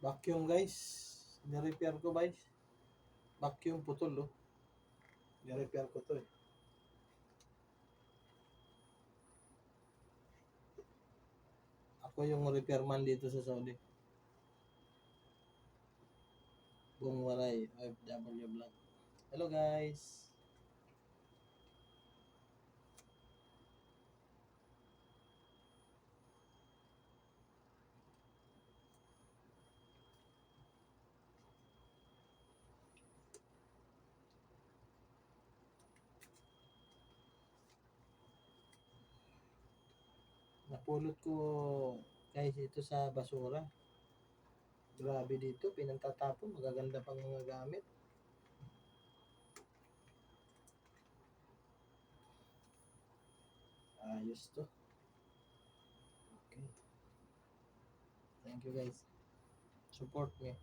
Vacuum guys. Ni-repair ko guys. Vacuum putol oh. Ni-repair ko to eh. Ako yung repairman dito sa Saudi. Bong Waray, OFW Vlog. Hello guys. Napulot ko guys ito sa basura. Grabe dito, pinagtatapon, magaganda pang mga gamit. Ayos to. Okay. Thank you guys. Support me.